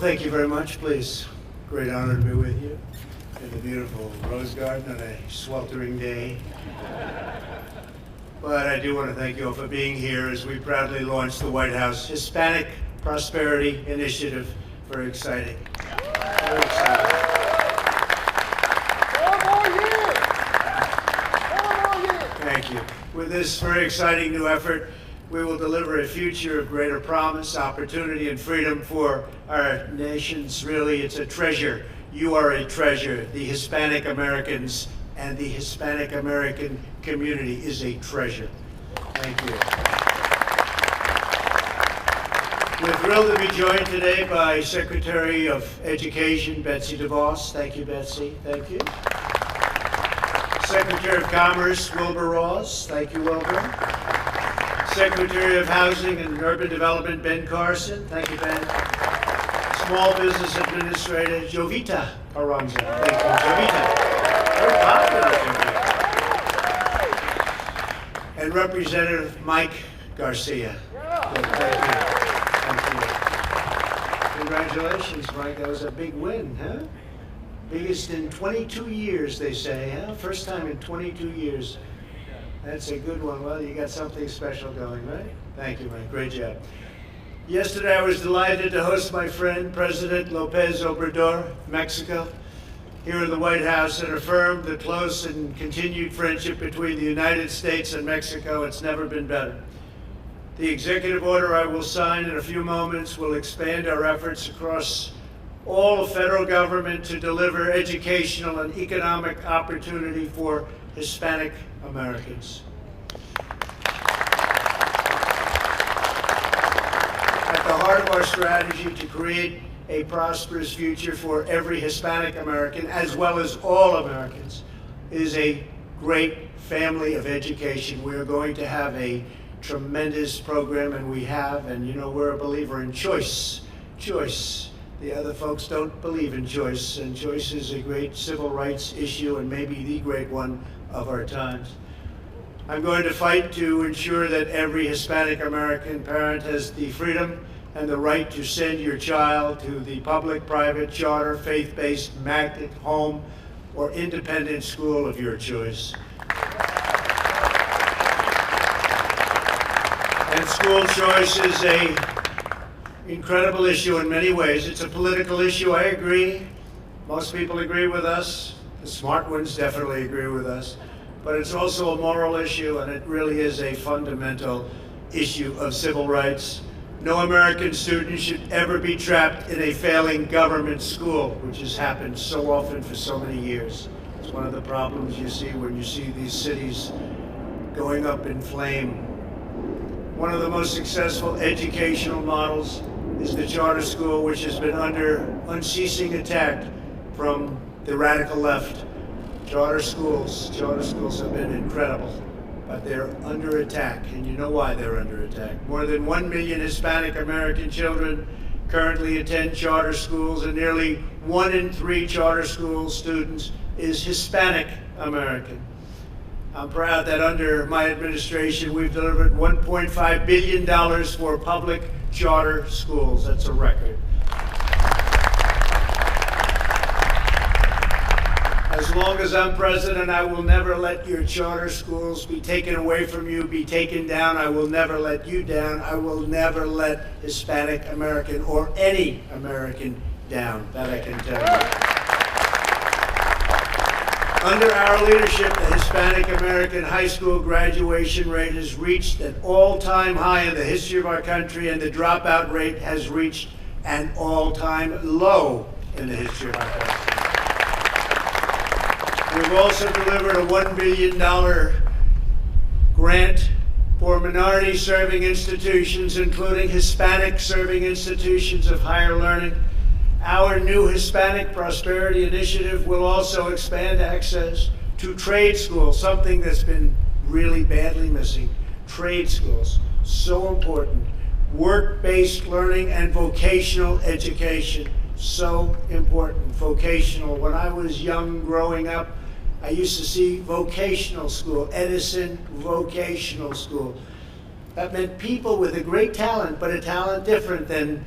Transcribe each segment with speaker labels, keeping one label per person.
Speaker 1: thank you very much. Please, great honor to be with you in the beautiful Rose Garden on a sweltering day. But I do want to thank you all for being here as we proudly launch the White House Hispanic Prosperity Initiative. Very exciting. Very exciting.
Speaker 2: 4 more years! 4 more years!
Speaker 1: Thank you. With this very exciting new effort, we will deliver a future of greater promise, opportunity, and freedom for our nations. Really, it's a treasure. You are a treasure. The Hispanic Americans and the Hispanic American community is a treasure. Thank you. We're thrilled to be joined today by Secretary of Education, Betsy DeVos. Thank you, Betsy. Thank you. Secretary of Commerce, Wilbur Ross. Thank you, Wilbur. Secretary of Housing and Urban Development, Ben Carson. Thank you, Ben. Small Business Administrator, Jovita Carranza. Thank you, Jovita. Very popular, Jovita. And Representative Mike Garcia. Thank you. Thank you. Congratulations, Mike. That was a big win, huh? Biggest in 22 years, they say, huh? First time in 22 years. That's a good one. Well, you got something special going, right? Thank you, Mike. Great job. Yesterday, I was delighted to host my friend, President Lopez Obrador of Mexico, here in the White House and affirm the close and continued friendship between the United States and Mexico. It's never been better. The executive order I will sign in a few moments will expand our efforts across all of federal government to deliver educational and economic opportunity for Hispanic Americans. At the heart of our strategy to create a prosperous future for every Hispanic American, as well as all Americans, is a great family of education. We are going to have a tremendous program, and we have, and you know, we're a believer in choice. Choice. The other folks don't believe in choice, and choice is a great civil rights issue and maybe the great one of our times. I'm going to fight to ensure that every Hispanic American parent has the freedom and the right to send your child to the public, private, charter, faith-based, magnet, home, or independent school of your choice. And school choice is an incredible issue in many ways. It's a political issue, I agree. Most people agree with us. The smart ones definitely agree with us. But it's also a moral issue, and it really is a fundamental issue of civil rights. No American student should ever be trapped in a failing government school, which has happened so often for so many years. It's one of the problems you see when you see these cities going up in flame. One of the most successful educational models is the charter school, which has been under unceasing attack from the radical left. Charter schools have been incredible, but they're under attack, and you know why they're under attack. More than 1 million Hispanic American children currently attend charter schools, and nearly 1 in 3 charter school students is Hispanic American. I'm proud that under my administration, we've delivered $1.5 billion for public charter schools. That's a record. As long as I'm president, I will never let your charter schools be taken away from you, be taken down. I will never let you down. I will never let Hispanic American or any American down. That I can tell you. Under our leadership, the Hispanic American high school graduation rate has reached an all-time high in the history of our country, and the dropout rate has reached an all-time low in the history of our country. We've also delivered a $1 billion grant for minority-serving institutions, including Hispanic-serving institutions of higher learning. Our new Hispanic Prosperity Initiative will also expand access to trade schools, something that's been really badly missing. Trade schools, so important. Work-based learning and vocational education, so important. Vocational. When I was young growing up, I used to see vocational school, Edison Vocational School. That meant people with a great talent, but a talent different than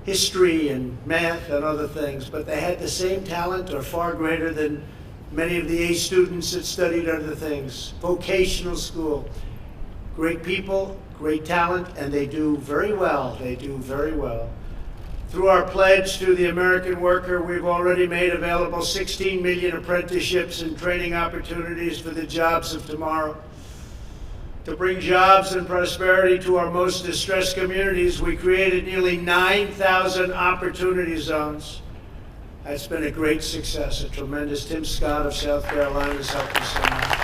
Speaker 1: history and math and other things, but they had the same talent or far greater than many of the A students that studied other things. Vocational school, great people, great talent, and they do very well. They do very well. Through our pledge to the American worker, we've already made available 16 million apprenticeships and training opportunities for the jobs of tomorrow. To bring jobs and prosperity to our most distressed communities, we created nearly 9,000 opportunity zones. That's been a great success, a tremendous. Tim Scott of South Carolina has helped us so much.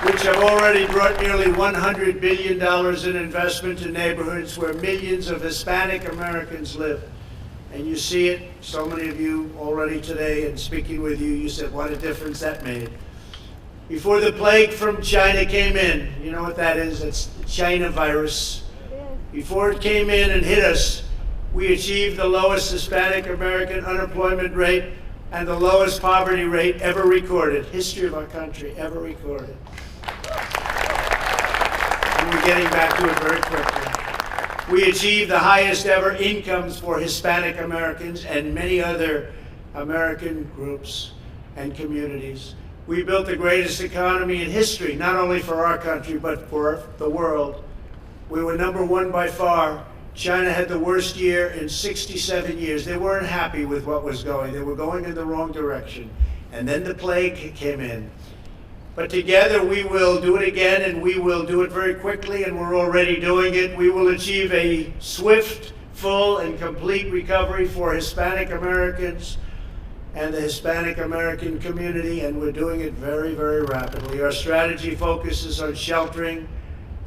Speaker 1: Which have already brought nearly $100 billion in investment to neighborhoods where millions of Hispanic Americans live. And you see it, so many of you already today, and speaking with you, you said what a difference that made. Before the plague from China came in, you know what that is? It's the China virus. Before it came in and hit us, we achieved the lowest Hispanic American unemployment rate and the lowest poverty rate ever recorded, history of our country ever recorded. And we're getting back to it very quickly. We achieved the highest ever incomes for Hispanic Americans and many other American groups and communities. We built the greatest economy in history, not only for our country, but for the world. We were #1 by far. China had the worst year in 67 years. They weren't happy with what was going. They were going in the wrong direction. And then the plague came in. But together we will do it again, and we will do it very quickly, and we're already doing it. We will achieve a swift, full, and complete recovery for Hispanic Americans and the Hispanic American community, and we're doing it very, very rapidly. Our strategy focuses on sheltering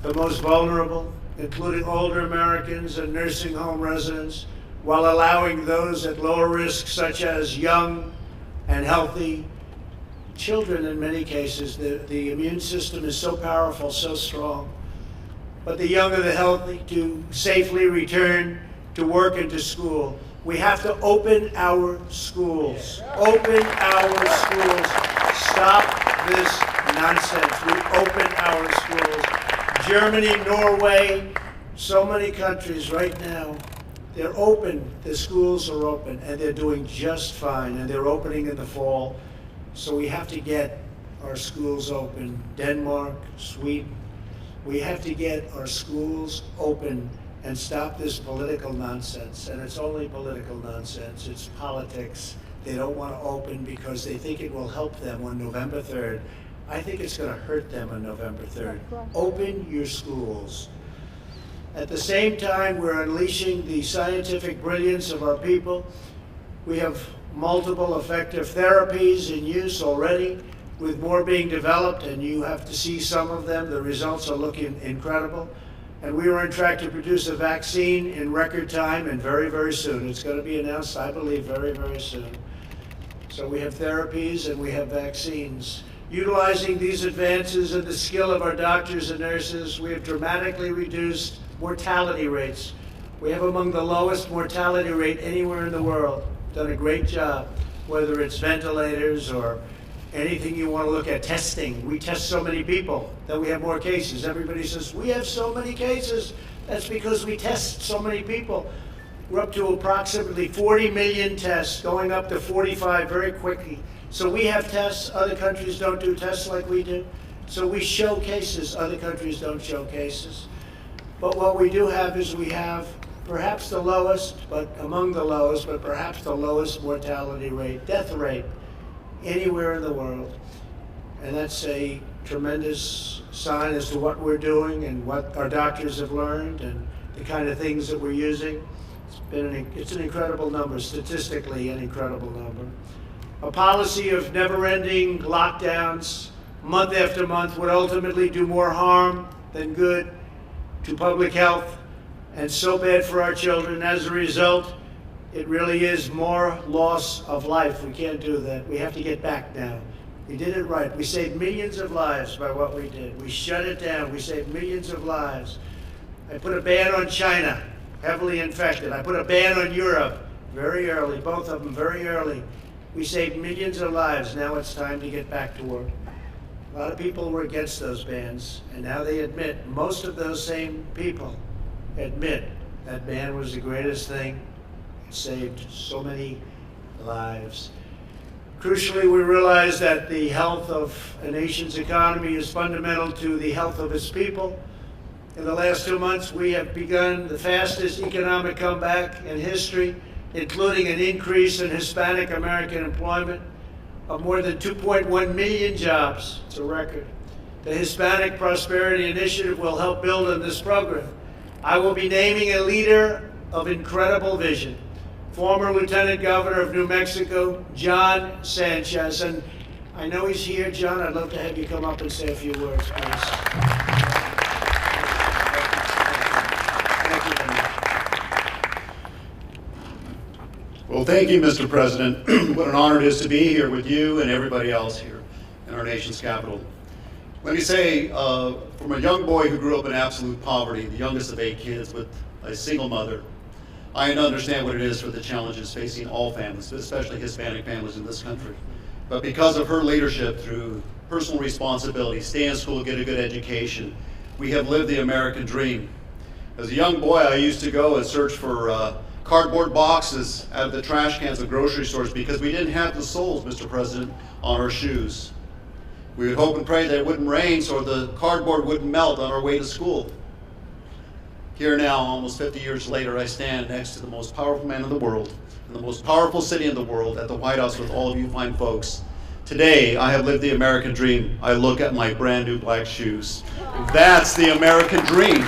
Speaker 1: the most vulnerable, including older Americans and nursing home residents, while allowing those at lower risk, such as young and healthy children in many cases. The immune system is so powerful, so strong. But the young and the healthy to safely return to work and to school. We have to open our schools. Open our schools. Stop this nonsense. We open our schools. Germany, Norway, so many countries right now, they're open. The schools are open, and they're doing just fine, and they're opening in the fall. So we have to get our schools open. Denmark, Sweden. We have to get our schools open and stop this political nonsense. And it's only political nonsense. It's politics. They don't want to open because they think it will help them on November 3rd. I think it's going to hurt them on November 3rd. Open your schools. At the same time, we're unleashing the scientific brilliance of our people. We have multiple effective therapies in use already, with more being developed, and you have to see some of them. The results are looking incredible. And we are on track to produce a vaccine in record time and very, very soon. It's going to be announced, I believe, very, very soon. So we have therapies and we have vaccines. Utilizing these advances and the skill of our doctors and nurses, we have dramatically reduced mortality rates. We have among the lowest mortality rate anywhere in the world. Done a great job, whether it's ventilators or anything you want to look at. Testing. We test so many people that we have more cases. Everybody says, we have so many cases. That's because we test so many people. We're up to approximately 40 million tests, going up to 45 very quickly. So we have tests. Other countries don't do tests like we do. So we show cases. Other countries don't show cases. But what we do have is we have perhaps the lowest, but among the lowest, but perhaps the lowest mortality rate, death rate, anywhere in the world. And that's a tremendous sign as to what we're doing and what our doctors have learned and the kind of things that we're using. It's an incredible number, statistically an incredible number. A policy of never-ending lockdowns, month after month, would ultimately do more harm than good to public health, and so bad for our children. As a result, it really is more loss of life. We can't do that. We have to get back now. We did it right. We saved millions of lives by what we did. We shut it down. We saved millions of lives. I put a ban on China, heavily infected. I put a ban on Europe, very early, both of them very early. We saved millions of lives. Now it's time to get back to work. A lot of people were against those bans, and now they admit, most of those same people admit That ban was the greatest thing. It saved so many lives. Crucially, we realize that the health of a nation's economy is fundamental to the health of its people. In the last 2 months, we have begun the fastest economic comeback in history, including an increase in Hispanic American employment of more than 2.1 million jobs. It's a record. The Hispanic Prosperity Initiative will help build on this program. I will be naming a leader of incredible vision, former Lieutenant Governor of New Mexico, John Sanchez. And I know he's here. John, I'd love to have you come up and say a few words, please. Thank you very much.
Speaker 3: Well, thank you, Mr. President. What an honor it is to be here with you and everybody else here in our nation's capital. Let me say, from a young boy who grew up in absolute poverty, the youngest of 8 kids with a single mother, I understand what it is for the challenges facing all families, but especially Hispanic families in this country. But because of her leadership through personal responsibility, stay in school, get a good education, we have lived the American dream. As a young boy, I used to go and search for cardboard boxes out of the trash cans of grocery stores because we didn't have the soles, Mr. President, on our shoes. We would hope and pray that it wouldn't rain so the cardboard wouldn't melt on our way to school. Here now, almost 50 years later, I stand next to the most powerful man in the world, in the most powerful city in the world, at the White House with all of you fine folks. Today, I have lived the American dream. I look at my brand new black shoes. That's the American dream.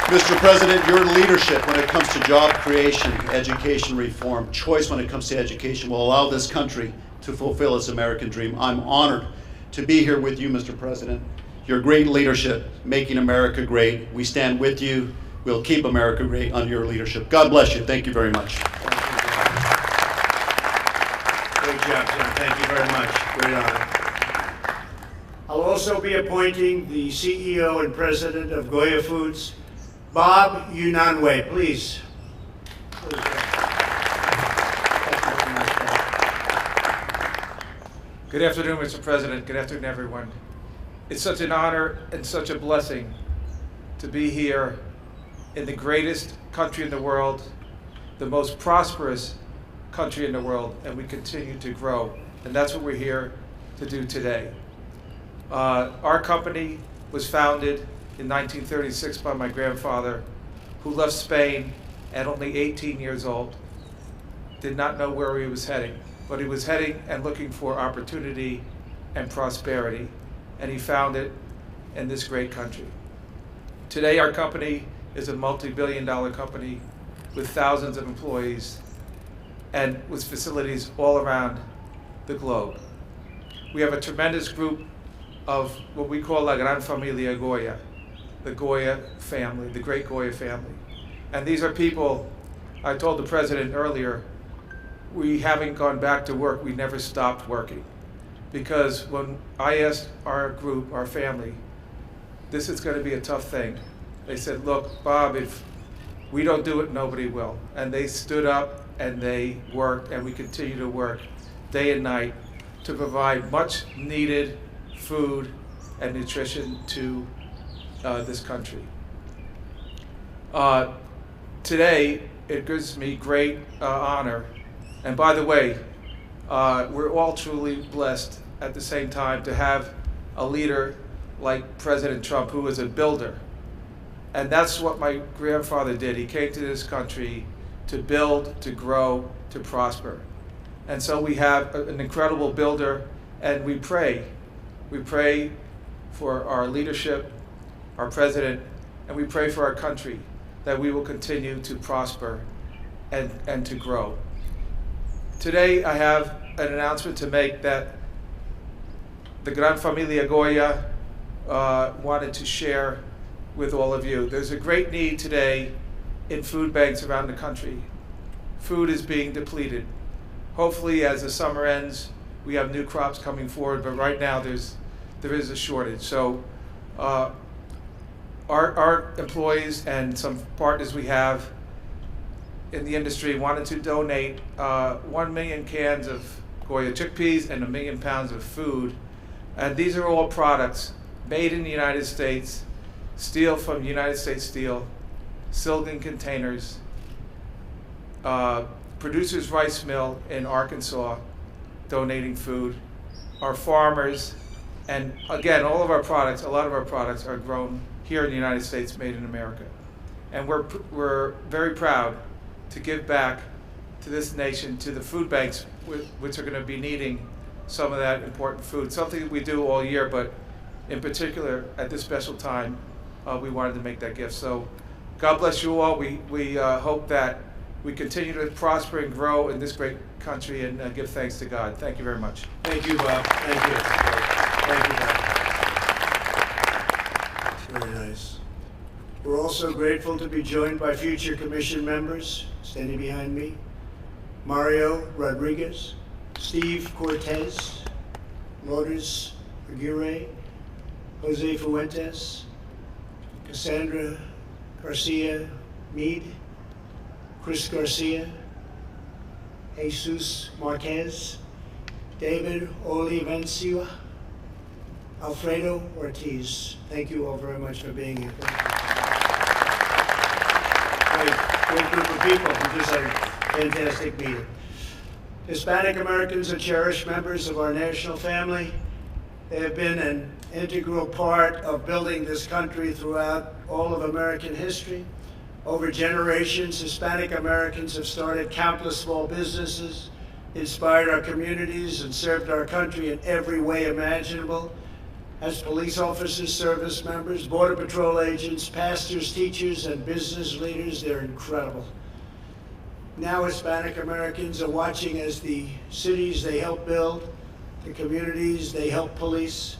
Speaker 3: Mr. President, your leadership when it comes to job creation, education reform, choice when it comes to education will allow this country to fulfill its American dream. I'm honored to be here with you, Mr. President. Your great leadership, making America great. We stand with you. We'll keep America great under your leadership. God bless you. Thank you very much.
Speaker 1: Great job, John. Thank you very much. Great honor. I'll also be appointing the CEO and President of Goya Foods, Bob Unanue, please.
Speaker 4: Good afternoon, Mr. President. Good afternoon, everyone. It's such an honor and such a blessing to be here in the greatest country in the world, the most prosperous country in the world, and we continue to grow. And that's what we're here to do today. Our company was founded in 1936 by my grandfather, who left Spain at only 18 years old, did not know where he was heading, but he was heading and looking for opportunity and prosperity, and he found it in this great country. Today, our company is a multi-billion-dollar company with thousands of employees and with facilities all around the globe. We have a tremendous group of what we call La Gran Familia Goya, the Goya family, the great Goya family. And these are people, I told the president earlier, we haven't gone back to work, we never stopped working. Because when I asked our group, our family, this is going to be a tough thing, they said, look, Bob, if we don't do it, nobody will. And they stood up and they worked, and we continue to work day and night to provide much needed food and nutrition to this country. Today, it gives me great honor. And by the way, we're all truly blessed at the same time to have a leader like President Trump, who is a builder. And that's what my grandfather did. He came to this country to build, to grow, to prosper. And so we have an incredible builder, and we pray. We pray for our leadership, our president, and we pray for our country that we will continue to prosper and to grow. Today, I have an announcement to make that the Gran Familia Goya wanted to share with all of you. There's a great need today in food banks around the country. Food is being depleted. Hopefully, as the summer ends, we have new crops coming forward, but right now there is a shortage. So our employees and some partners we have in the industry wanted to donate 1 million cans of Goya chickpeas and 1 million pounds of food. And these are all products made in the United States, steel from United States Steel, Silgan Containers, Producers Rice Mill in Arkansas, donating food, our farmers, and again, all of our products, a lot of our products are grown here in the United States, made in America. And we're very proud to give back to this nation, to the food banks, which are going to be needing some of that important food. Something that we do all year, but in particular at this special time, we wanted to make that gift. So God bless you all. We hope that we continue to prosper and grow in this great country, and give thanks to God. Thank you very much.
Speaker 1: Thank you, Bob. Thank you. Thank you, Bob. Very nice. We're also grateful to be joined by future commission members, standing behind me, Mario Rodriguez, Steve Cortez, Lourdes Aguirre, Jose Fuentes, Cassandra Garcia Meade, Chris Garcia, Jesus Marquez, David Olivencia, Alfredo Ortiz. Thank you all very much for being here. Great group of people. We just had a fantastic meeting. Hispanic Americans are cherished members of our national family. They have been an integral part of building this country throughout all of American history. Over generations, Hispanic Americans have started countless small businesses, inspired our communities, and served our country in every way imaginable. As police officers, service members, Border Patrol agents, pastors, teachers, and business leaders, they're incredible. Now Hispanic Americans are watching as the cities they help build, the communities they help police,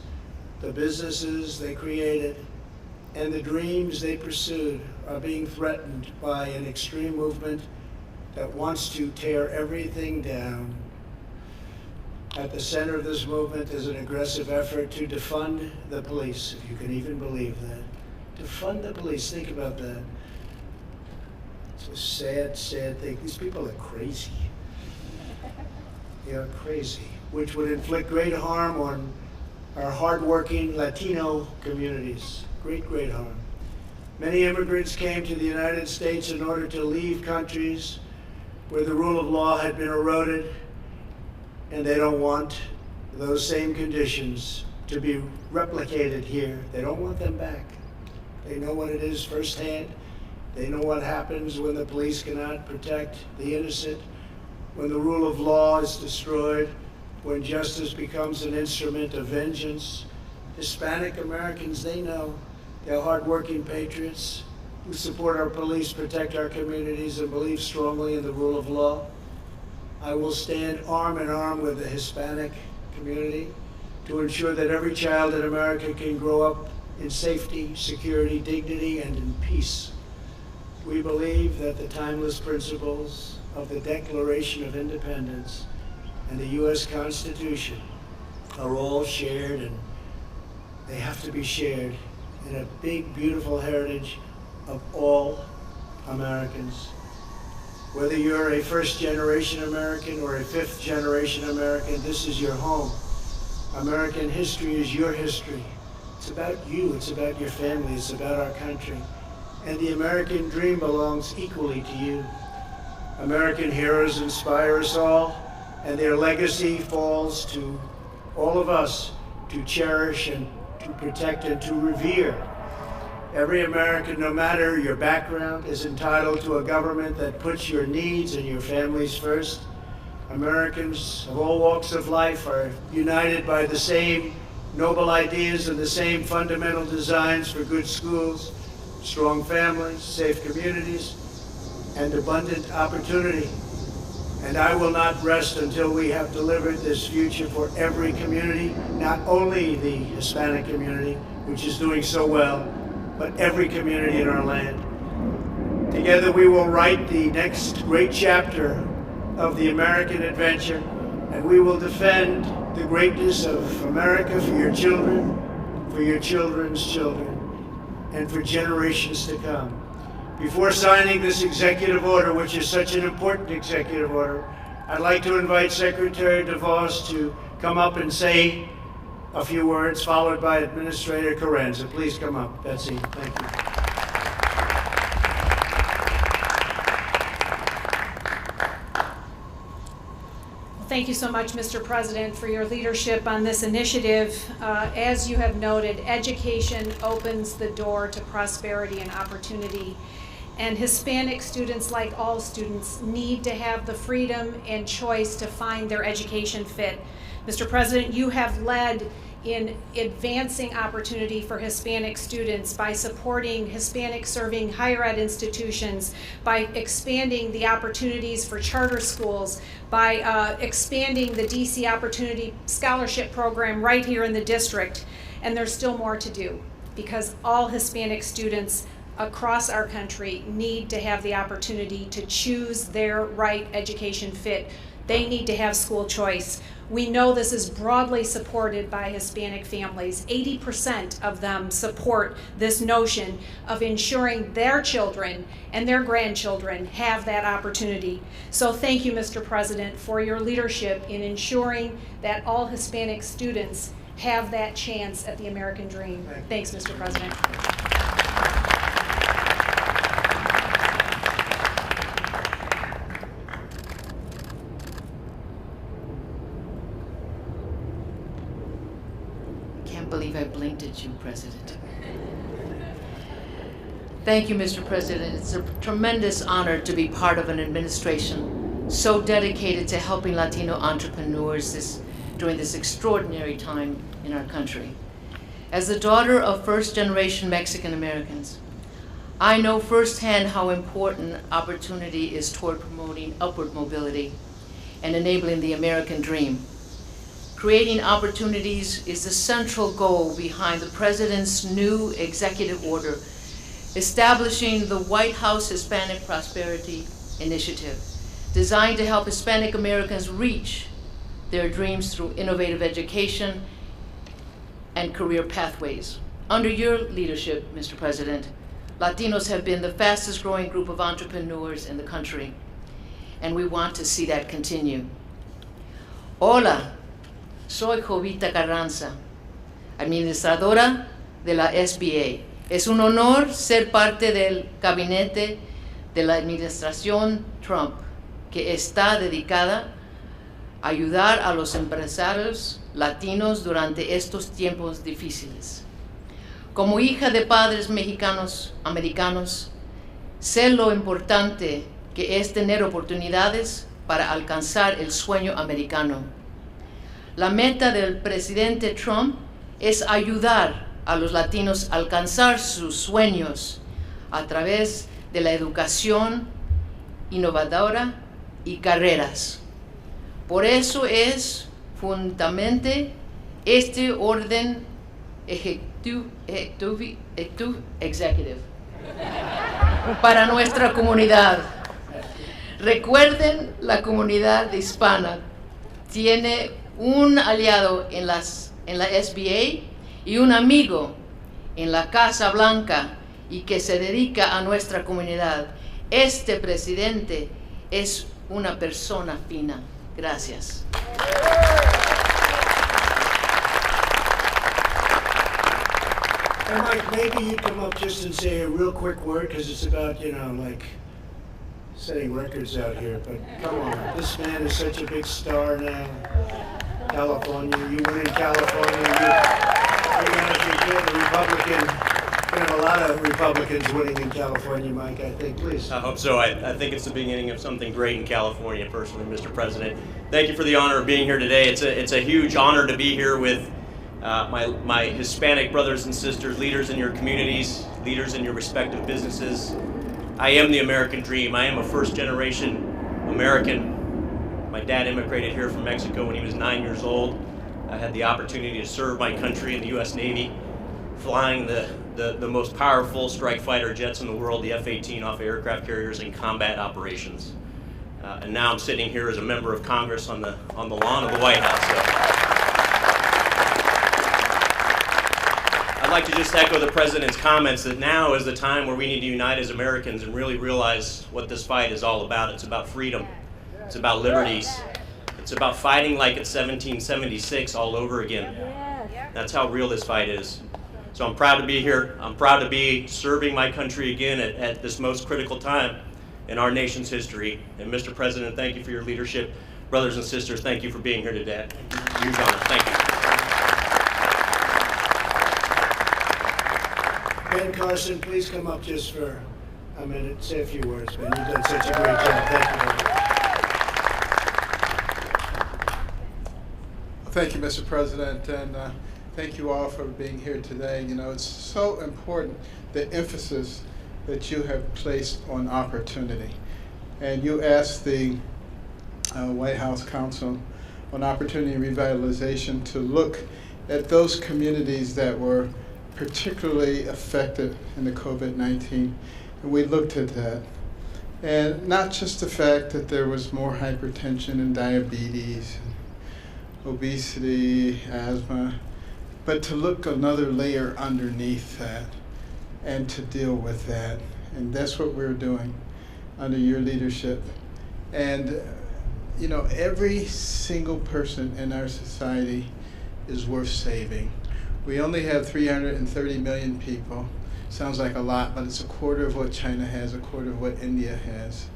Speaker 1: the businesses they created, and the dreams they pursued are being threatened by an extreme movement that wants to tear everything down. At the center of this movement is an aggressive effort to defund the police, if you can even believe that. Defund the police, think about that. It's a sad, sad thing. These people are crazy. They are crazy, which would inflict great harm on our hardworking Latino communities. Great harm. Many immigrants came to the United States in order to leave countries where the rule of law had been eroded, and they don't want those same conditions to be replicated here. They don't want them back. They know what it is firsthand. They know what happens when the police cannot protect the innocent, when the rule of law is destroyed, when justice becomes an instrument of vengeance. Hispanic Americans, they know. They're hardworking patriots who support our police, protect our communities, and believe strongly in the rule of law. I will stand arm in arm with the Hispanic community to ensure that every child in America can grow up in safety, security, dignity, and in peace. We believe that the timeless principles of the Declaration of Independence and the U.S. Constitution are all shared, and they have to be shared in a big, beautiful heritage of all Americans. Whether you're a first-generation American or a fifth-generation American, this is your home. American history is your history. It's about you, it's about your family, it's about our country. And the American dream belongs equally to you. American heroes inspire us all, and their legacy falls to all of us to cherish and to protect and to revere. Every American, no matter your background, is entitled to a government that puts your needs and your families first. Americans of all walks of life are united by the same noble ideas and the same fundamental designs for good schools, strong families, safe communities, and abundant opportunity. And I will not rest until we have delivered this future for every community, not only the Hispanic community, which is doing so well, but every community in our land. Together we will write the next great chapter of the American adventure, and we will defend the greatness of America for your children, for your children's children, and for generations to come. Before signing this executive order, which is such an important executive order, I'd like to invite Secretary DeVos to come up and say a few words, followed by Administrator Carranza. Please come up, Betsy. Thank you.
Speaker 5: Thank you so much, Mr. President, for your leadership on this initiative. As you have noted, education opens the door to prosperity and opportunity. And Hispanic students, like all students, need to have the freedom and choice to find their education fit. Mr. President, you have led in advancing opportunity for Hispanic students by supporting Hispanic serving higher ed institutions, by expanding the opportunities for charter schools, by expanding the DC Opportunity Scholarship Program right here in the district. And there's still more to do, because all Hispanic students across our country need to have the opportunity to choose their right education fit. They need to have school choice. We know this is broadly supported by Hispanic families. 80% of them support this notion of ensuring their children and their grandchildren have that opportunity. So thank you, Mr. President, for your leadership in ensuring that all Hispanic students have that chance at the American dream. Thanks, Mr. President.
Speaker 6: I believe I blinked at you, President. Thank you, Mr. President. It's a tremendous honor to be part of an administration so dedicated to helping Latino entrepreneurs during this extraordinary time in our country. As the daughter of first-generation Mexican Americans, I know firsthand how important opportunity is toward promoting upward mobility and enabling the American dream. Creating opportunities is the central goal behind the President's new executive order, establishing the White House Hispanic Prosperity Initiative, designed to help Hispanic Americans reach their dreams through innovative education and career pathways. Under your leadership, Mr. President, Latinos have been the fastest growing group of entrepreneurs in the country, and we want to see that continue. Hola. Soy Jovita Carranza, administradora de la SBA. Es un honor ser parte del gabinete de la administración Trump, que está dedicada a ayudar a los empresarios latinos durante estos tiempos difíciles. Como hija de padres mexicanos americanos, sé lo importante que es tener oportunidades para alcanzar el sueño americano. La meta del presidente Trump es ayudar a los latinos a alcanzar sus sueños a través de la educación innovadora y carreras. Por eso es fundamental este orden executive para nuestra comunidad. Recuerden, la comunidad hispana tiene un aliado en la SBA y un amigo en la Casa Blanca y que se dedica a nuestra comunidad. Este presidente es una persona fina. Gracias.
Speaker 1: And Mike, maybe you come up just and say a real quick word, because it's about, like setting records out here. But come on, this man is such a big star now. California, you win in California. You're going to be good. The Republican. We're going to have a lot of Republicans winning in California, Mike, I think. Please.
Speaker 7: I hope so. I think it's the beginning of something great in California, personally, Mr. President. Thank you for the honor of being here today. It's a huge honor to be here with my Hispanic brothers and sisters, leaders in your communities, leaders in your respective businesses. I am the American dream. I am a first-generation American. My dad immigrated here from Mexico when he was 9 years old. I had the opportunity to serve my country in the U.S. Navy, flying the most powerful strike fighter jets in the world, the F-18 off aircraft carriers in combat operations. And now I'm sitting here as a member of Congress on the lawn of the White House. So I'd like to just echo the President's comments that now is the time where we need to unite as Americans and really realize what this fight is all about. It's about freedom. It's about liberties. It's about fighting like it's 1776 all over again. That's how real this fight is. So I'm proud to be here. I'm proud to be serving my country again at this most critical time in our nation's history. And Mr. President, thank you for your leadership. brothers and sisters, thank you for being here today. Huge honor. Thank you.
Speaker 1: Ben Carson, please come up just for a minute. Say a few words, Ben. You've done such a great job. Thank you very much.
Speaker 2: Thank you, Mr. President, and thank you all for being here today. You know, it's so important, the emphasis that you have placed on opportunity. And you asked the White House Council on Opportunity Revitalization to look at those communities that were particularly affected in the COVID-19, and we looked at that. And not just the fact that there was more hypertension and diabetes, obesity, asthma, but to look another layer underneath that and to deal with that. And that's what we're doing under your leadership. And you know, every single person in our society is worth saving. We only have 330 million people. Sounds like a lot, but it's a quarter of what China has, a quarter of what India has.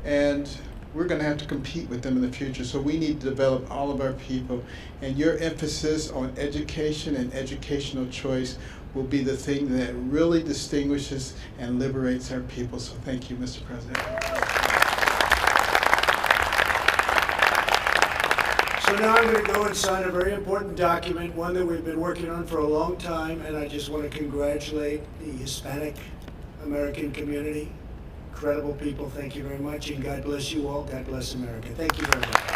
Speaker 2: And we're going to have to compete with them in the future, so we need to develop all of our people. And your emphasis on education and educational choice will be the thing that really distinguishes and liberates our people. So thank you, Mr. President.
Speaker 1: So now I'm going to go and sign a very important document, one that we've been working on for a long time, and I just want to congratulate the Hispanic American community. Incredible people, thank you very much, and God bless you all. God bless America. Thank you very much.